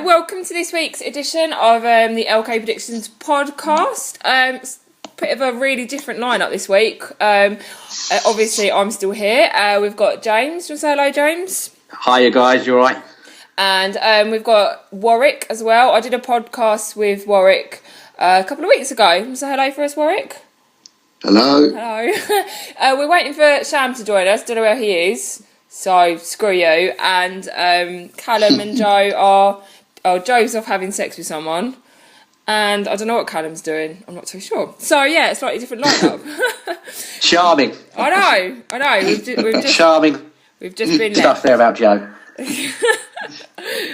Right, welcome to this week's edition of the LK Predictions podcast. It's a bit of a really different lineup this week. Obviously, I'm still here. We've got James. Do you want to say hello, James? Hiya, guys. You all right? And we've got Warwick as well. I did a podcast with Warwick a couple of weeks ago. So hello for us, Warwick. Hello. Hello. We're waiting for Sham to join us. Don't know where he is. So, screw you. And Callum and Joe are... Oh, Joe's off having sex with someone. And I don't know what Callum's doing. I'm not too sure. So, yeah, slightly different lineup. Charming. I know. We've just... Charming. We've just been stuff there about Joe.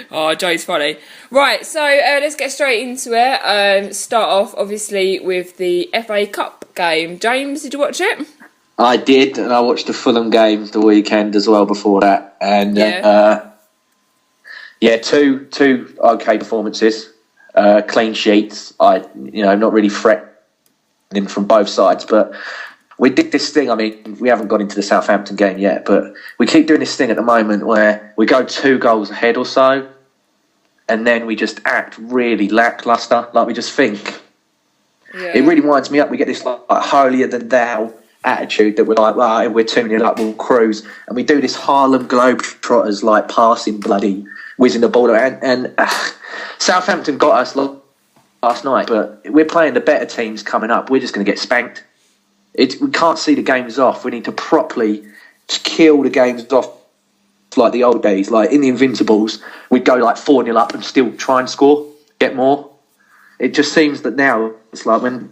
Oh, Joe's funny. Right, so let's get straight into it. Start off, obviously, with the FA Cup game. James, did you watch it? I did, and I watched the Fulham game the weekend as well before that. And two okay performances, clean sheets. Not really threatening from both sides, but we did this thing. I mean, we haven't got into the Southampton game yet, but we keep doing this thing at the moment where we go 2 goals ahead or so, and then we just act really lackluster. Like we just think. Yeah. It really winds me up. We get this like holier than thou attitude that we're like, well, we're 2-0 up, we'll cruise, and we do this Harlem Globetrotters like passing bloody whizzing the ball around. And Southampton got us last night, but we're playing the better teams coming up. We're just going to get spanked. We can't see the games off. We need to properly kill the games off like the old days. Like in the Invincibles, we'd go like 4-0 up and still try and score, get more. It just seems that now it's like when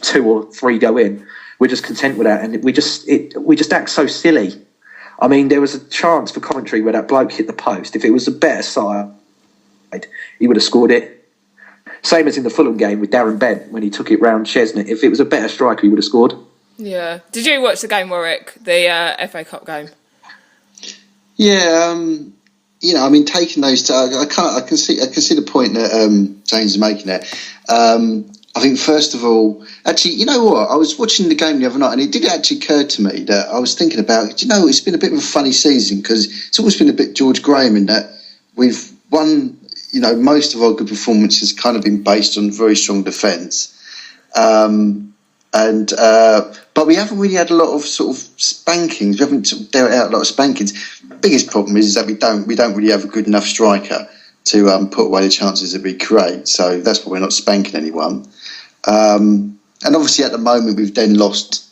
2 or 3 go in, we're just content with that, and we just act so silly. I mean, there was a chance for Coventry where that bloke hit the post. If it was a better side, he would have scored it. Same as in the Fulham game with Darren Bent when he took it round Chesney. If it was a better striker, he would have scored. Yeah. Did you watch the game, Warwick? The FA Cup game? Yeah. I mean, taking those, I can see the point that James is making there. I think, first of all, actually, you know what? I was watching the game the other night, and it did actually occur to me that I was thinking about, it's been a bit of a funny season because it's always been a bit George Graham in that we've won, most of our good performances kind of been based on very strong defence. But we haven't really had a lot of sort of spankings. We haven't sort of dealt out a lot of spankings. Biggest problem is that we don't really have a good enough striker to put away the chances that we create. So that's why we're not spanking anyone. And obviously at the moment we've then lost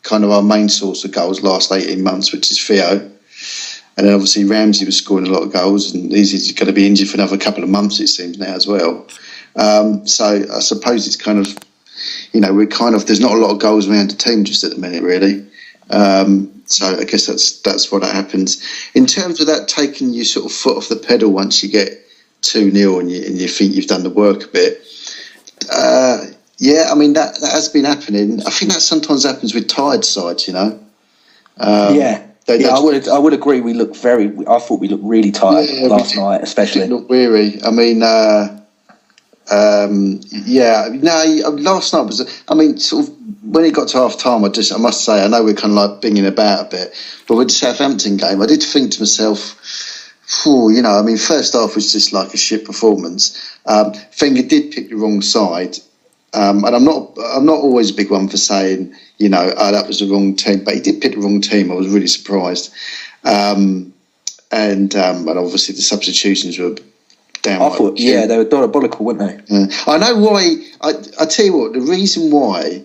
kind of our main source of goals last 18 months, which is Theo. And then obviously Ramsey was scoring a lot of goals, and he's going to be injured for another couple of months, it seems now as well. So I suppose it's kind of, there's not a lot of goals around the team just at the minute, really. So I guess that's what happens. In terms of that taking your sort of foot off the pedal once you get 2-0 and you think you've done the work a bit. I mean, that has been happening. I think that sometimes happens with tired sides, I would agree. I thought we looked really tired last night, especially. Look weary. I mean, last night was. I mean, sort of when it got to half time, I must say, I know we're kind of like binging about a bit, but with the Southampton game, I did think to myself, first half was just like a shit performance. Wenger did pick the wrong side, and I'm not always a big one for saying, that was the wrong team, but he did pick the wrong team. I was really surprised, and obviously the substitutions were downright. I thought, they were diabolical, weren't they? I know why. I tell you what, the reason why.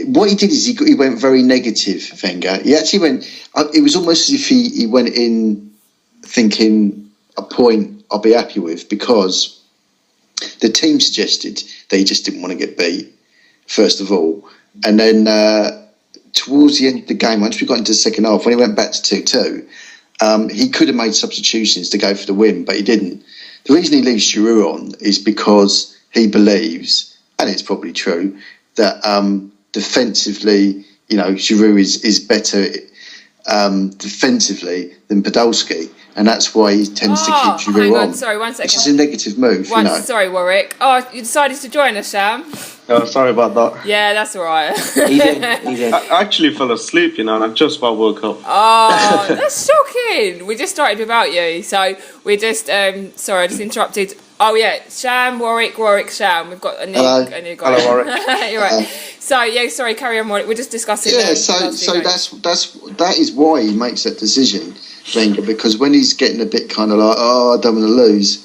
What he did is he went very negative, Wenger. He actually went. It was almost as if he went in thinking a point I'll be happy with, because the team suggested that he just didn't want to get beat, first of all. And then towards the end of the game, once we got into the second half, when he went back to 2-2, he could have made substitutions to go for the win, but he didn't. The reason he leaves Giroud on is because he believes, and it's probably true, that defensively, Giroud is better defensively than Podolski, and that's why he tends to keep Giroud on. Sorry, 1 second. Which is a negative move, Sorry, Warwick. Oh, you decided to join us, Sam? Sorry about that. Yeah, that's all right. He's in. I actually fell asleep, and I just about woke up. Oh, that's shocking. We just started without you. So we just, sorry, I just interrupted. Oh, yeah, Sham, Warwick, Sham. We've got a new guy. Hello, Warwick. You're right. So, yeah, sorry, carry on, Warwick. We're just discussing. Yeah, that is why he makes that decision, Wenger, because when he's getting a bit kind of like, I don't want to lose,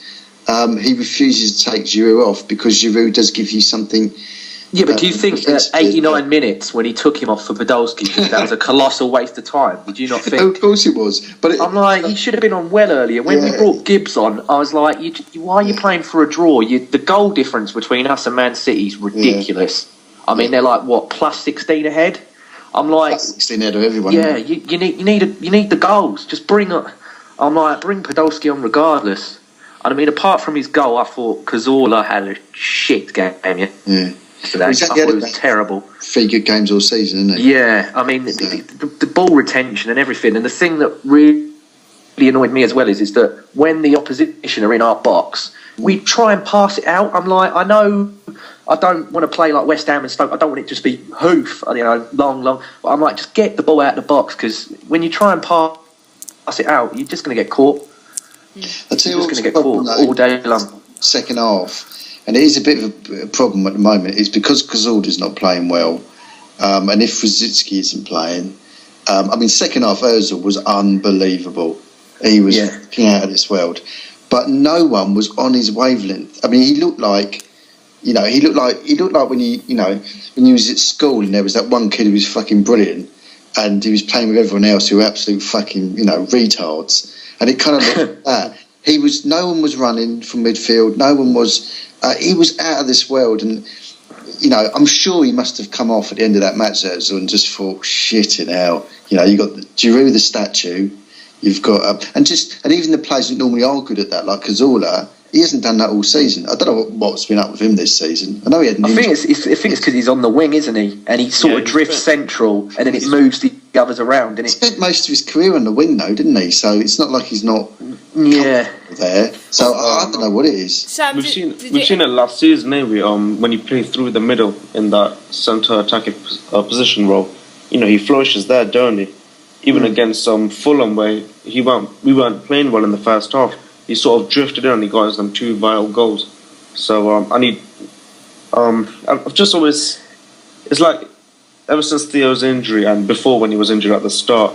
he refuses to take Giroud off because Giroud does give you something. Yeah, but do you think at 89 minutes when he took him off for Podolski, that was a colossal waste of time? Did you not think? Of course it was. But I'm like, he should have been on well earlier. When we brought Gibbs on, I was like, why are you playing for a draw? The goal difference between us and Man City is ridiculous. I mean, they're like, what, plus 16 ahead? I'm like... Plus 16 ahead of everyone. Yeah, you need the goals. Just bring Podolski on regardless. And I mean, apart from his goal, I thought Cazorla had a shit game, Yeah. Today. I thought it was terrible. 3 good games all season, isn't it? Yeah, I mean, the ball retention and everything. And the thing that really annoyed me as well is that when the opposition are in our box, we try and pass it out. I'm like, I know I don't want to play like West Ham and Stoke. I don't want it to just be hoof, long. But I'm like, just get the ball out of the box, because when you try and pass it out, you're just going to get caught. I tell you what's going to get caught all day long. Second half. And it is a bit of a problem at the moment. It's because Cazorla's not playing well, and if Rosicky isn't playing, I mean, second half Ozil was unbelievable. He was fucking out of this world, but no one was on his wavelength. I mean, he looked like when you was at school and there was that one kid who was fucking brilliant, and he was playing with everyone else who were absolute fucking retards, and it kind of looked like that. No one was running from midfield. No one was. He was out of this world, and I'm sure he must have come off at the end of that match there and just thought, "Shit in hell." You got Giroud the statue. You've got and even the players that normally are good at that, like Cazorla. He hasn't done that all season. I don't know what's been up with him this season. I know he had. I think it's because he's on the wing, isn't he? And he sort of drifts central, and then it moves the others around. And he spent most of his career on the wing, though, didn't he? So it's not like he's not. Yeah. There. So I don't know what it is. Sam, we've seen it last season, maybe. When he played through the middle in that centre attacking position role, he flourishes there, don't he? Even against Fulham, where we weren't playing well in the first half. He sort of drifted in and he got us them 2 vital goals. So I've just always, it's like ever since Theo's injury and before when he was injured at the start,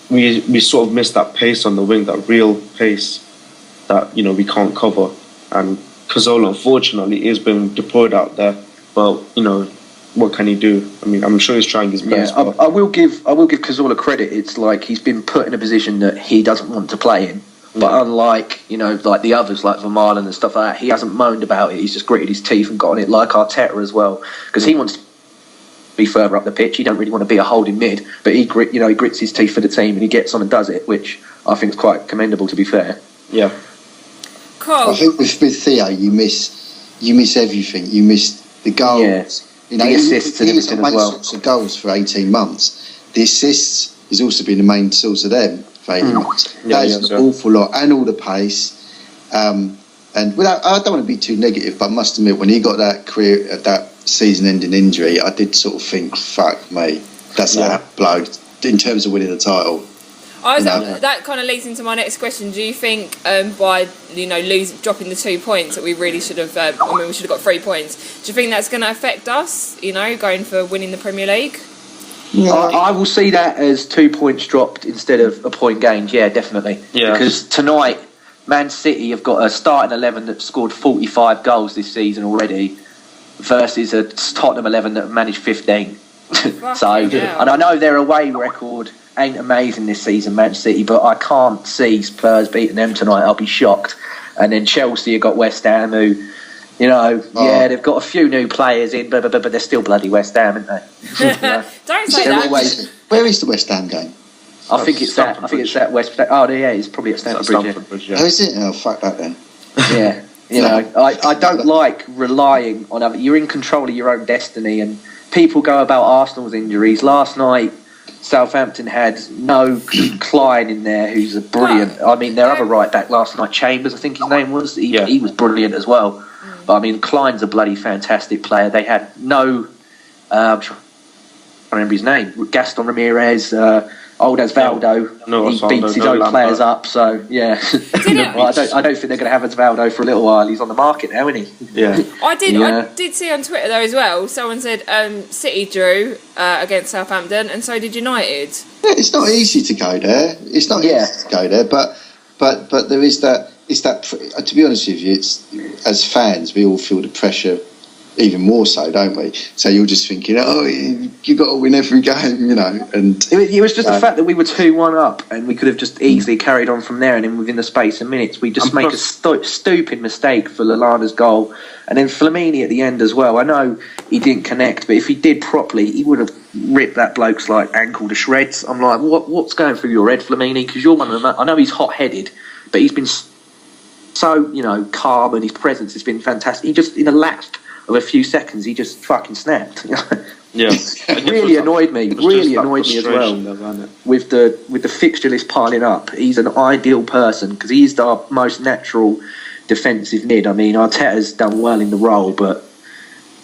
we sort of missed that pace on the wing, that real pace that we can't cover. And Cazorla, unfortunately, is being deployed out there. But what can he do? I mean, I'm sure he's trying his best. Yeah, I will give Cazorla credit. It's like he's been put in a position that he doesn't want to play in. But unlike, like the others, like Vermaelen and stuff like that, he hasn't moaned about it. He's just gritted his teeth and got on it, like Arteta as well. Because he wants to be further up the pitch. He don't really want to be a holding mid. But he grits his teeth for the team and he gets on and does it, which I think is quite commendable, to be fair. Yeah. Cool. I think with Theo, you miss everything. You miss the goals. Yeah. The assists and everything as well. Sorts of goals for 18 months. The assists has also been the main source of them. That's an awful lot, and all the pace. And I don't want to be too negative, but I must admit, when he got that season-ending injury, I did sort of think, "Fuck me, that's a blow." In terms of winning the title, that kind of leads into my next question. Do you think by dropping the 2 points that we really should have? We should have got 3 points. Do you think that's going to affect us? Going for winning the Premier League. Yeah. I will see that as 2 points dropped instead of a point gained. Yeah, definitely. Yeah. Because tonight, Man City have got a starting 11 that scored 45 goals this season already, versus a Tottenham 11 that have managed 15. And I know their away record ain't amazing this season, Man City, but I can't see Spurs beating them tonight. I'll be shocked. And then Chelsea have got West Ham, who, they've got a few new players in, but they're still bloody West Ham, aren't they? Don't say that. Where is the West Ham game? I think it's that West. Oh, yeah, it's probably at Stamford Bridge. Oh, is it? Oh, fuck that then. Yeah, I don't like relying on other. You're in control of your own destiny, and people go about Arsenal's injuries. Last night, Southampton had no Klein in there, who's a brilliant. I mean, their other right back last night, Chambers, I think his name was. He was brilliant as well. But I mean, Klein's a bloody fantastic player. They had no, I'm trying to remember his name, Gaston Ramirez, old Osvaldo. He beats his own players up. So yeah, well, I don't think they're going to have Osvaldo for a little while. He's on the market now, isn't he? Yeah. I did see on Twitter though as well. Someone said City drew against Southampton, and so did United. Yeah, it's not easy to go there. It's not easy to go there, but there is that. It's that. To be honest with you, it's as fans we all feel the pressure even more so, don't we? So you're just thinking, oh, you got to win every game, you know. And it was just the fact that we were 2-1 up, and we could have just easily carried on from there. And then within the space of minutes, we just make a stupid mistake for Lallana's goal, and then Flamini at the end as well. I know he didn't connect, but if he did properly, he would have ripped that bloke's ankle to shreds. I'm like, what's going through your head, Flamini? Because you're one of them. I know he's hot-headed, but he's been so calm, and his presence has been fantastic. He just in a lapse of a few seconds, he just fucking snapped. Yeah, it really annoyed me. Really annoyed me as well. With the fixture list piling up, he's an ideal person because he's our most natural defensive mid. I mean, Arteta's done well in the role, but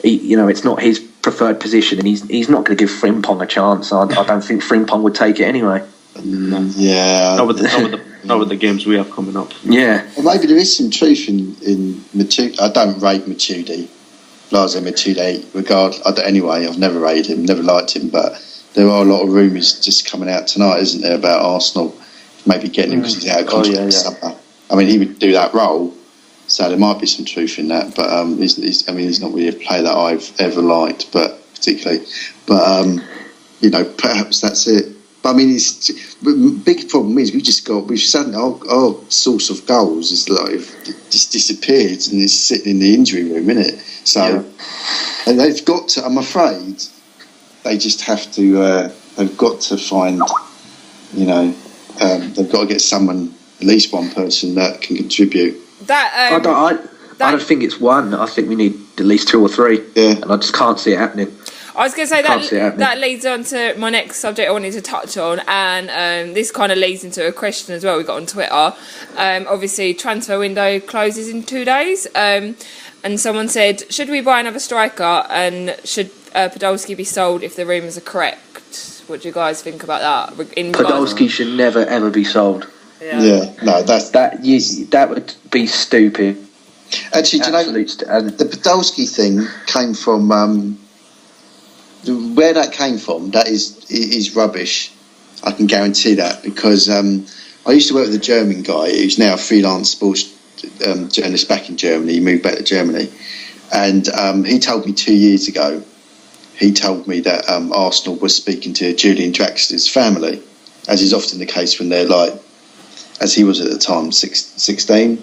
it's not his preferred position, and he's not going to give Frimpong a chance. I don't think Frimpong would take it anyway. Yeah, not with the games we have coming up. Yeah, well, maybe there is some truth in Matuidi. I don't rate Matuidi. Blaise Matuidi, anyway, I've never rated him, never liked him, but there are a lot of rumours just coming out tonight, isn't there, about Arsenal maybe getting him because he's out of contract this summer. I mean, he would do that role, so there might be some truth in that, but he's not really a player that I've ever liked, particularly. But perhaps that's it. But I mean, the big problem is we've suddenly our source of goals is just disappeared and it's sitting in the injury room, isn't it? So, and they've got to. I'm afraid they just have to. They've got to find. They've got to get someone, at least one person that can contribute. I don't think it's one. I think we need at least 2 or 3. Yeah, and I just can't see it happening. I was going to say that leads on to my next subject I wanted to touch on, and this kind of leads into a question as well we got on Twitter. Obviously, transfer window closes in 2 days, and someone said, should we buy another striker, and should Podolski be sold if the rumours are correct? What do you guys think about that? Podolski should never ever be sold. Yeah, no, that would be stupid. Actually, do you know, the Podolski thing came from. Where that came from, that is rubbish. I can guarantee that because I used to work with a German guy who's now a freelance sports journalist back in Germany. He moved back to Germany, and he told me 2 years ago. He told me that Arsenal was speaking to Julian Draxler's family, as is often the case when they're as he was at the time, 16.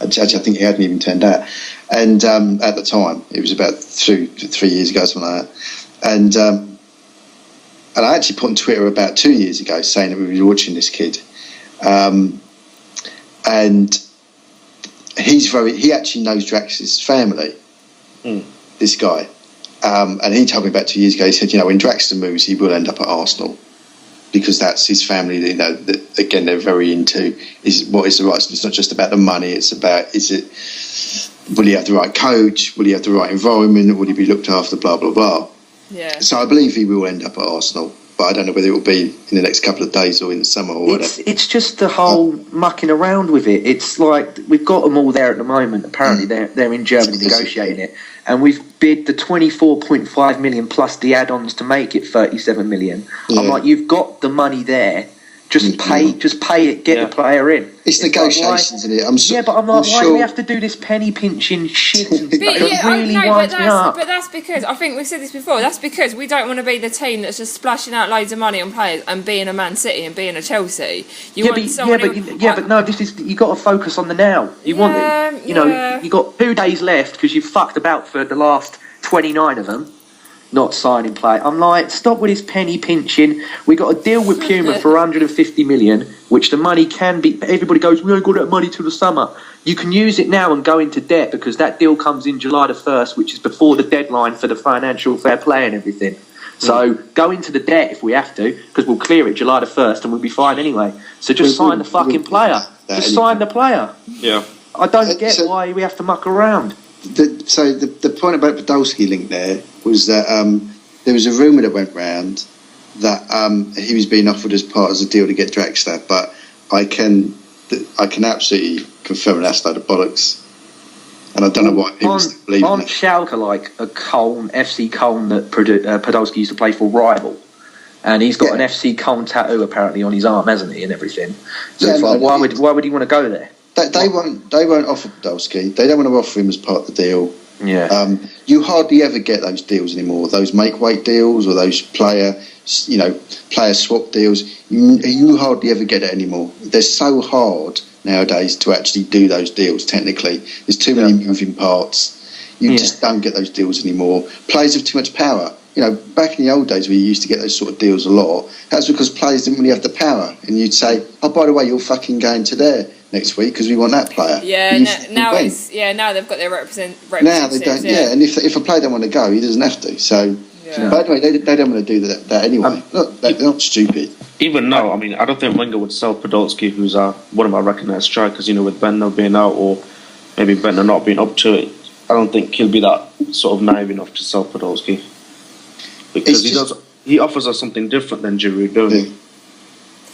Actually, I think he hadn't even turned out, and at the time it was about 3 years ago, something like that. And I actually put on Twitter about 2 years ago saying that we were watching this kid, and he actually knows Draxler's family. This guy, and he told me about 2 years ago. He said, when Draxler moves, he will end up at Arsenal because that's his family. Again, they're very into what is the right. It's not just about the money. It's about will he have the right coach? Will he have the right environment? Will he be looked after? Blah blah blah. Yeah. So I believe he will end up at Arsenal, but I don't know whether it will be in the next couple of days or in the summer or whatever. It's just the whole mucking around with it. It's like we've got them all there at the moment. Apparently they're in Germany negotiating it, and we've bid the 24.5 million plus the add-ons to make it 37 million. Yeah. I'm like, you've got the money there. Just pay it, get the player in. It's negotiations, isn't it? But I'm like, why do we have to do this penny pinching shit? It really winds me up. But that's because, I think we've said this before, that's because we don't want to be the team that's just splashing out loads of money on players and being a Man City and being a Chelsea. But no, you got to focus on the now. You got 2 days left because you've fucked about for the last 29 of them. Not signing play. I'm like, stop with this penny pinching. We got a deal with Puma for 150 million, which the money can be. Everybody goes, we ain't got that money till the summer. You can use it now and go into debt because that deal comes in July the 1st, which is before the deadline for the financial fair play and everything. So go into the debt if we have to, because we'll clear it July the 1st and we'll be fine anyway. So just sign the fucking player. Just sign the player. Yeah. I don't get why we have to muck around. The So the point about Podolski link there was that there was a rumour that went round that he was being offered as part of a deal to get Draxler, but I can absolutely confirm that's a load of bollocks. And I don't know why people still believe in on it. Schalke, like a Köln, FC Köln that Podolski used to play for, rival. And he's got an FC Köln tattoo apparently on his arm, hasn't he, and everything. So it's like, why would he want to go there? They won't offer Podolski. They don't want to offer him as part of the deal. Yeah. You hardly ever get those deals anymore. Those make weight deals or those player swap deals. You hardly ever get it anymore. They're so hard nowadays to actually do those deals. Technically, there's too many moving parts. You just don't get those deals anymore. Players have too much power. Back in the old days, we used to get those sort of deals a lot. That's because players didn't really have the power, and you'd say, "Oh, by the way, you're fucking going to there next week because we want that player." Yeah, now they've got their representatives. Now they don't. Yeah, and if a player don't want to go, he doesn't have to. So, by the way, they don't want to do that anyway. They're not stupid. Even now, I mean, I don't think Wenger would sell Podolski, who's one of my recognised strikers. With Bentner being out or maybe Bentner not being up to it, I don't think he'll be that sort of naive enough to sell Podolski. Because he offers us something different than Giroud, don't he?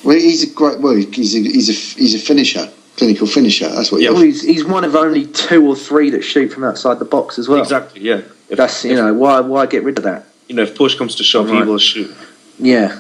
Well, he's a finisher, clinical finisher. That's what. Well, he's one of only 2 or 3 that shoot from outside the box as well. Exactly. Yeah. Why get rid of that? If push comes to shove, he will shoot. Yeah.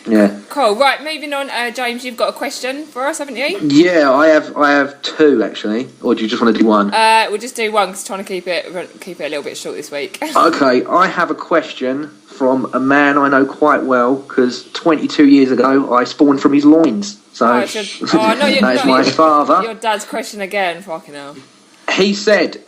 Yeah. Cool. Right, moving on. James, you've got a question for us, haven't you? Yeah, I have 2 actually. Or do you just want to do one? We'll just do one because trying to keep it a little bit short this week. Okay, I have a question from a man I know quite well because 22 years ago I spawned from his loins. So that is my father. Your dad's question again. Fucking hell. He said,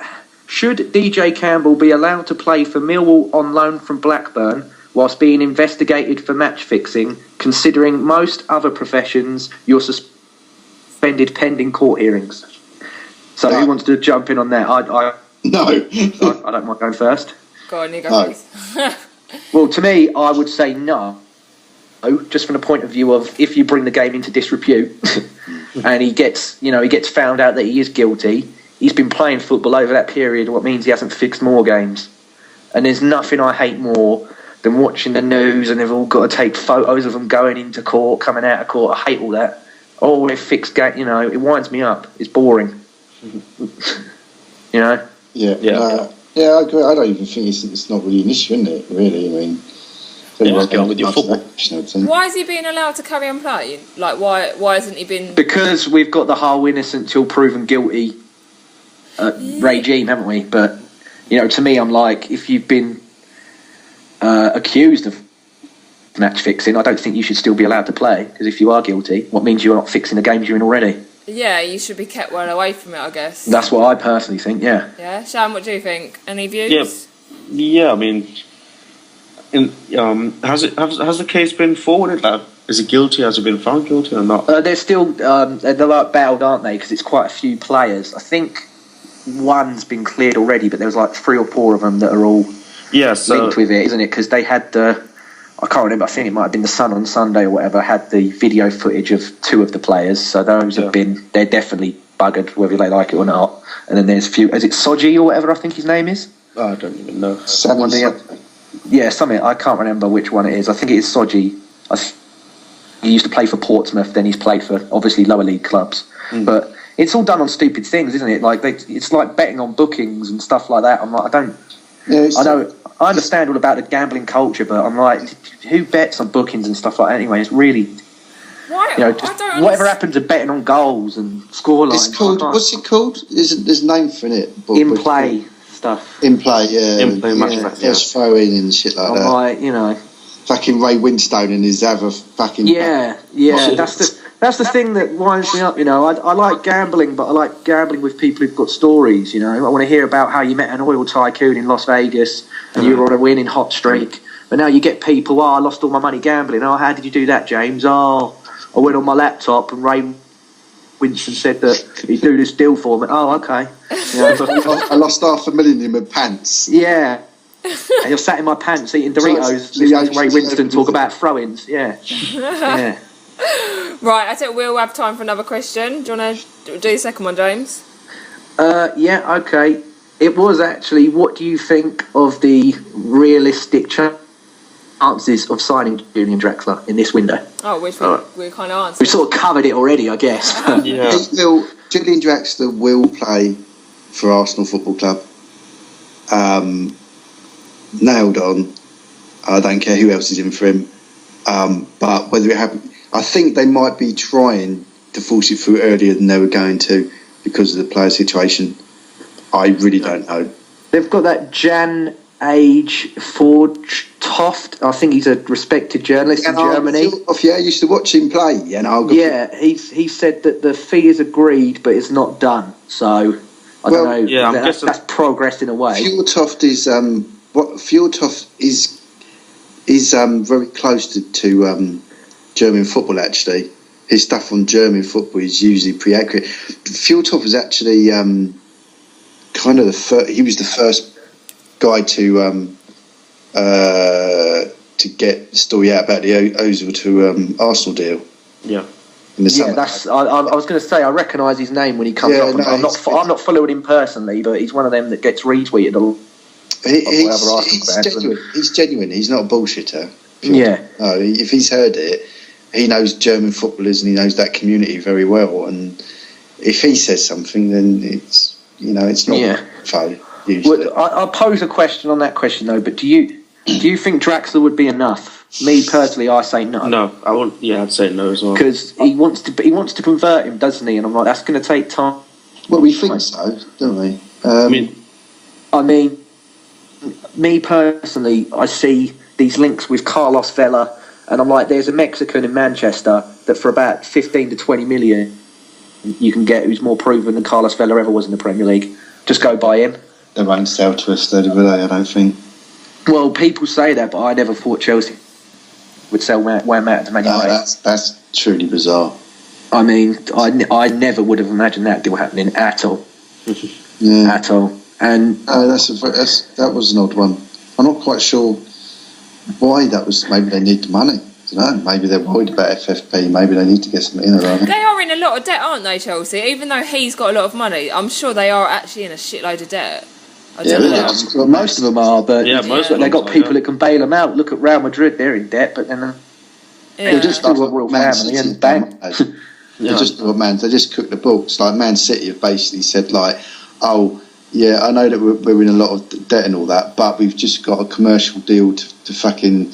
"Should DJ Campbell be allowed to play for Millwall on loan from Blackburn whilst being investigated for match fixing, considering most other professions you're suspended pending court hearings?" So who wants to jump in on that? No. I don't mind going first. Go on, you go please. Well, to me, I would say no. Just from the point of view of if you bring the game into disrepute and he gets found out that he is guilty, he's been playing football over that period, what means he hasn't fixed more games. And there's nothing I hate more than watching the news and they've all got to take photos of them going into court, coming out of court. I hate all that. Oh, they fixed game, it winds me up. It's boring. Yeah. I agree. I don't even think it's not really an issue, isn't it? Really, I mean. What's going on with your football? Why is he being allowed to carry on playing? Like, why hasn't he been? Because we've got the whole innocent till proven guilty regime, haven't we? But to me, I'm like, if you've been accused of match fixing, I don't think you should still be allowed to play. Because if you are guilty, what means you're not fixing the games you're in already? Yeah, you should be kept well away from it, I guess. That's what I personally think. Yeah. Yeah, Shan, what do you think? Any views? Yeah. I mean, has the case been forwarded? Is he guilty? Has he been found guilty or not? They're still they're like bailed, aren't they? Because it's quite a few players. I think one's been cleared already, but there was like 3 or 4 of them that are all linked with it, isn't it? Because they had I can't remember. I think it might have been the Sun on Sunday or whatever. Had the video footage of 2 of the players, so those have been. They're definitely buggered, whether they like it or not. And then there's a few. Is it Soji or whatever? I think his name is. I don't even know. Something. I can't remember which one it is. I think it is Soji. He used to play for Portsmouth. Then he's played for obviously lower league clubs. But it's all done on stupid things, isn't it? Like it's like betting on bookings and stuff like that. I'm like, I know. I understand all about the gambling culture, but I'm like, who bets on bookings and stuff like that anyway? It's really, whatever happens to betting on goals and scorelines. It's called, what's it called? There's a name for it. In play stuff. In play, yeah. In play match. There's throw in and shit like that. Like, fucking Ray Winstone and his other fucking... Yeah. That's the thing that winds me up, I like gambling, but I like gambling with people who've got stories, I want to hear about how you met an oil tycoon in Las Vegas and you were on a winning hot streak. But now you get people, I lost all my money gambling. Oh, how did you do that, James? Oh, I went on my laptop and Ray Winston said that he'd do this deal for me. Oh, okay. I lost $500,000 in my pants. Yeah. And you're sat in my pants eating Doritos, listening to Ray Winston talk about throw-ins. Yeah. Yeah. Right, I think we'll have time for another question. Do you want to do the second one, James? Yeah, okay. It was actually. What do you think of the realistic chances of signing Julian Draxler in this window? Oh, which we kind of answered. We've sort of covered it already, I guess. Yeah. Julian Draxler will play for Arsenal Football Club. Nailed on. I don't care who else is in for him. But whether it happens, I think they might be trying to force it through earlier than they were going to because of the player situation. I really don't know. They've got that Jan Age Ford Toft. I think he's a respected journalist in Germany. I used to watch him play. He said that the fee is agreed, but it's not done. So I don't know. Yeah, that's progress in a way. Fjordtoft is very close to German football. Actually, his stuff on German football is usually pretty accurate. Fjordtoft was actually kind of he was the first guy to get the story out about the Ozil to Arsenal deal. Yeah. That's. I was going to say I recognise his name when he comes up. I'm not following him personally, but he's one of them that gets retweeted a lot. He's genuine. He's not a bullshitter. Yeah. No, if he's heard it, he knows German footballers and he knows that community very well. And if he says something, then it's not faux. Well, I'll pose a question on that question though. But do you think Draxler would be enough? Me personally, I say no. No, I won't. Yeah, I'd say no as well. Because he wants to convert him, doesn't he? And I'm like, that's going to take time. Well, we think so, don't we? I mean, me personally, I see these links with Carlos Vela, and I'm like, there's a Mexican in Manchester that for about 15 to 20 million you can get who's more proven than Carlos Vela ever was in the Premier League. Just go buy him. They won't sell to us, though, will they? I don't think. Well, people say that, but I never thought Chelsea would sell Wham out to Man United. That's truly bizarre. I mean, I never would have imagined that deal happening at all. Yeah. At all. And that was an odd one. I'm not quite sure why that was. Maybe they need the money. I don't know. Maybe they're worried about FFP. Maybe they need to get something in around. They are in a lot of debt, aren't they, Chelsea? Even though he's got a lot of money, I'm sure they are actually in a shitload of debt. I don't know. Well, most of them are, but they've got people that can bail them out. Look at Real Madrid; they're in debt, but then they just do what royal Man family City and bang. They just do what they just cook the books. Like Man City have basically said, like, oh yeah, I know that we're in a lot of debt and all that, but we've just got a commercial deal to fucking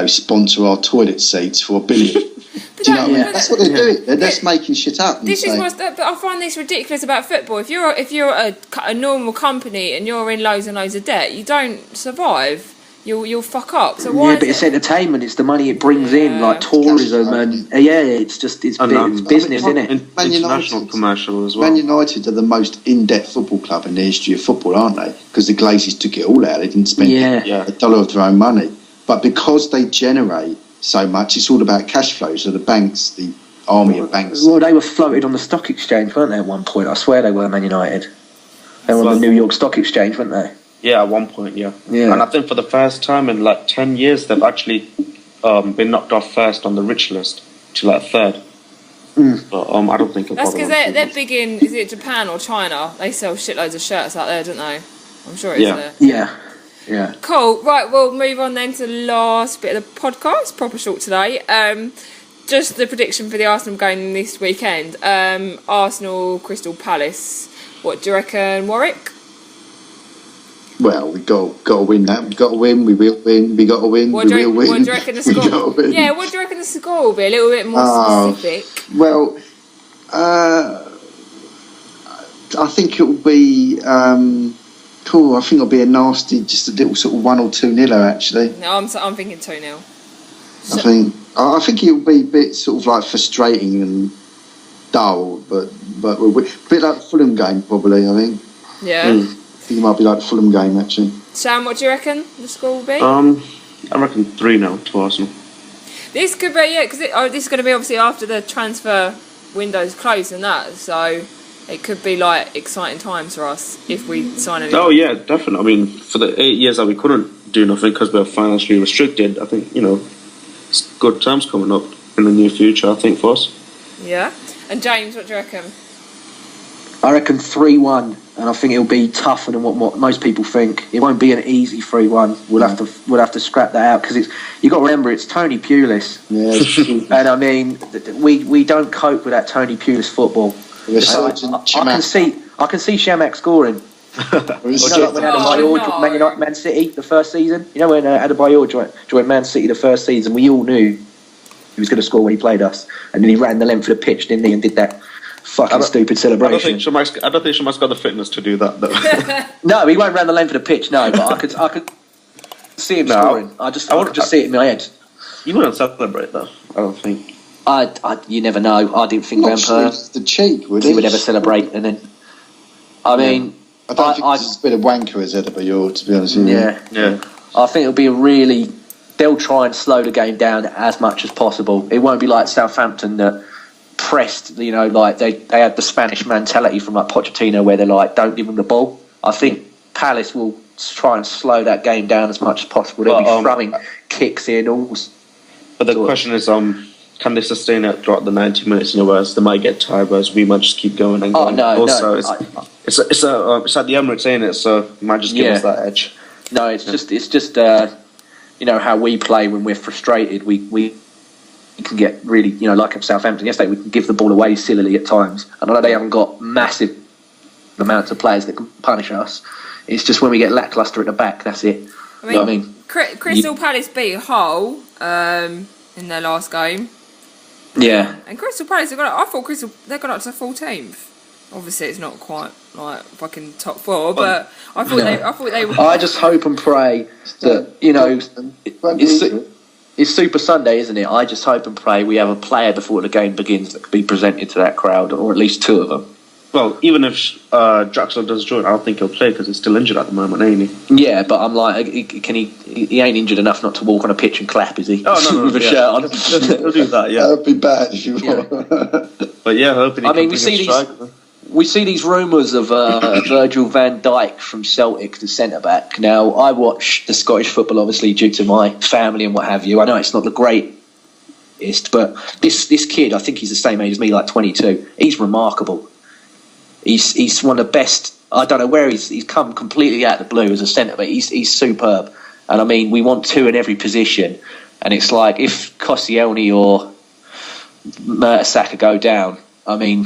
sponsor our toilet seats for $1 billion. Do you know what I mean? That's what they're doing. They're just making shit up. This is but I find this ridiculous about football. If you're a normal company and you're in loads and loads of debt, you don't survive. You'll fuck up. So why? Yeah, but it's entertainment. It's the money it brings in, like tourism, and it's business, isn't it? International commercial as well. Man United are the most in-debt football club in the history of football, aren't they? Because the Glazers took it all out. They didn't spend a dollar of their own money, but because they generate so much, it's all about cash flow. So the banks, the army of banks. Well, they were floated on the stock exchange, weren't they? At one point, I swear they were. Man United. They were on the New York Stock Exchange, weren't they? Yeah, at one point, yeah. And I think for the first time in like 10 years, they've actually been knocked off first on the rich list to like third. But I don't think that's because they're big in, is it Japan or China? They sell shitloads of shirts out there, don't they? I'm sure it's there. Yeah. Cool. Right, we'll move on then to the last bit of the podcast. Proper short today. Just the prediction for the Arsenal game this weekend. Arsenal, Crystal Palace. What do you reckon, Warwick? Well, we got to win that. We got to win. We will win. We got to win. What do you reckon the score? Yeah, what do you reckon the score will be? A little bit more specific. Well, I think it will be. Cool. I think it'll be a nasty, just a little sort of 1 or 2-0 actually. No, I'm thinking 2-0. I think it'll be a bit sort of like frustrating and dull, but a bit like the Fulham game probably. I think. Yeah. I think it might be like the Fulham game actually. Sam, what do you reckon the score will be? I reckon 3-0 to Arsenal. This could be because this is going to be obviously after the transfer window's closed and that, so. It could be like exciting times for us if we sign anything. Oh yeah, definitely. I mean, for the 8 years that we couldn't do nothing because we were financially restricted, I think it's good times coming up in the near future. I think for us. Yeah, and James, what do you reckon? I reckon 3-1, and I think it'll be tougher than what most people think. It won't be an easy 3-1. We'll have to scrap that out because you got to remember it's Tony Pulis. Yeah. And I mean, we don't cope with that Tony Pulis football. I can see Shamak scoring. Like when Adebayor joined Man City the first season. You know when Adebayor joined Man City the first season, we all knew he was going to score when he played us, and then he ran the length of the pitch, didn't he, and did that fucking stupid celebration. I don't think Shamak's got the fitness to do that, though. No, he won't run the length of the pitch. No, but I could see him scoring. I could just see it in my head. You wouldn't celebrate, though. I don't think. You never know. I didn't think the cheek would he would ever celebrate, and then I mean. I don't think it's a bit of wanker as Adebayor, to be honest with you. Yeah. I think it'll be they'll try and slow the game down as much as possible. It won't be like Southampton that pressed, like they had the Spanish mentality from like Pochettino where they're like, don't give them the ball. I think Palace will try and slow that game down as much as possible. They'll be throwing kicks in. But the question is, can they sustain it throughout the 90 minutes? Whereas they might get tired, whereas we might just keep going and going. It's at the Emirates, ain't it? So it might just give us that edge. No, it's just how we play when we're frustrated. We can get really, like at Southampton yesterday, we can give the ball away sillily at times. And I know they haven't got massive amounts of players that can punish us. It's just when we get lacklustre at the back, that's it. I mean? Crystal Palace beat Hull in their last game. Yeah. And Crystal Palace, they've gone up to 14th. Obviously, it's not quite like fucking top 4, but I thought they were. I just hope and pray that it's Super Sunday, isn't it? I just hope and pray we have a player before the game begins that could be presented to that crowd, or at least 2 of them. Well, even if Draxler does join, I don't think he'll play because he's still injured at the moment, ain't he? Yeah, but I'm like, he ain't injured enough not to walk on a pitch and clap, is he? Oh, no, with a shirt on. He'll do that, yeah. That would be bad if you But yeah, hoping he we see these rumours of Virgil van Dijk from Celtic, the centre-back. Now, I watch the Scottish football, obviously, due to my family and what have you. I know it's not the greatest, but this kid, I think he's the same age as me, like 22. He's remarkable. He's one of the best. I don't know where he's come completely out of the blue as a centre-back. He's superb. And, I mean, we want 2 in every position. And it's like, if Koscielny or Mertesacker go down, I mean...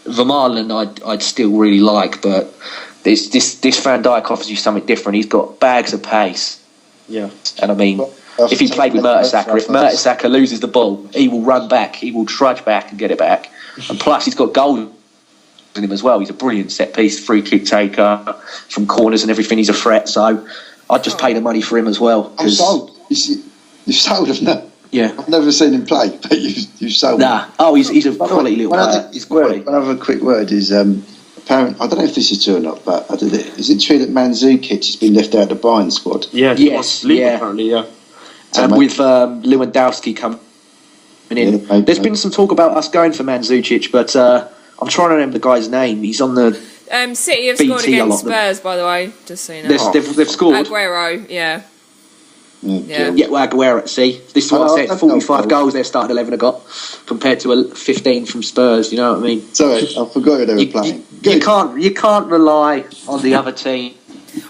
Vermaelen I'd still really like, but this Van Dijk offers you something different. He's got bags of pace. Yeah. And I mean, if he played with Mertesacker, if Mertesacker loses the ball, he will run back, he will trudge back and get it back. And plus, he's got goals in him as well. He's a brilliant set piece, free kick taker from corners and everything. He's a threat. So I'd just pay the money for him as well. I'm sold. You've sold him now. Yeah, I've never seen him play, but you've sold him. He's a quality little player. He's quality. Another quick word is apparent. I don't know if this is true or not, but is it true that Mandzukic has been left out of the Bayern squad? Yeah, apparently, yeah. And with Lewandowski coming in, there's been some talk about us going for Mandzukic, but I'm trying to remember the guy's name. He's on the City have scored against Spurs, by the way, just so you know. They've scored. Aguero, yeah. Yeah, Aguero. See, this is what I said. 45 goals their starting 11 have got, compared to 15 from Spurs. You know what I mean? Sorry, I forgot who they were playing. You can't rely on the other team.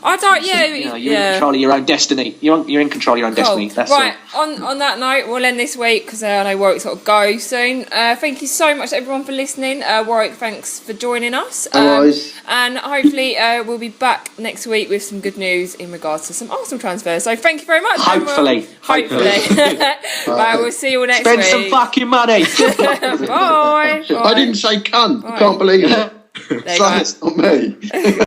I don't. Yeah, you're in control of your own destiny. You're in control of your own destiny. That's right. On that note, we'll end this week because I know Warwick's got to go soon. Thank you so much, everyone, for listening. Warwick, thanks for joining us. And hopefully, we'll be back next week with some good news in regards to some Arsenal transfers. So thank you very much. Hopefully. Right, we'll see you all next week. Spend some fucking money. Bye. I didn't say cunt. I can't believe it. There you go. It's not me.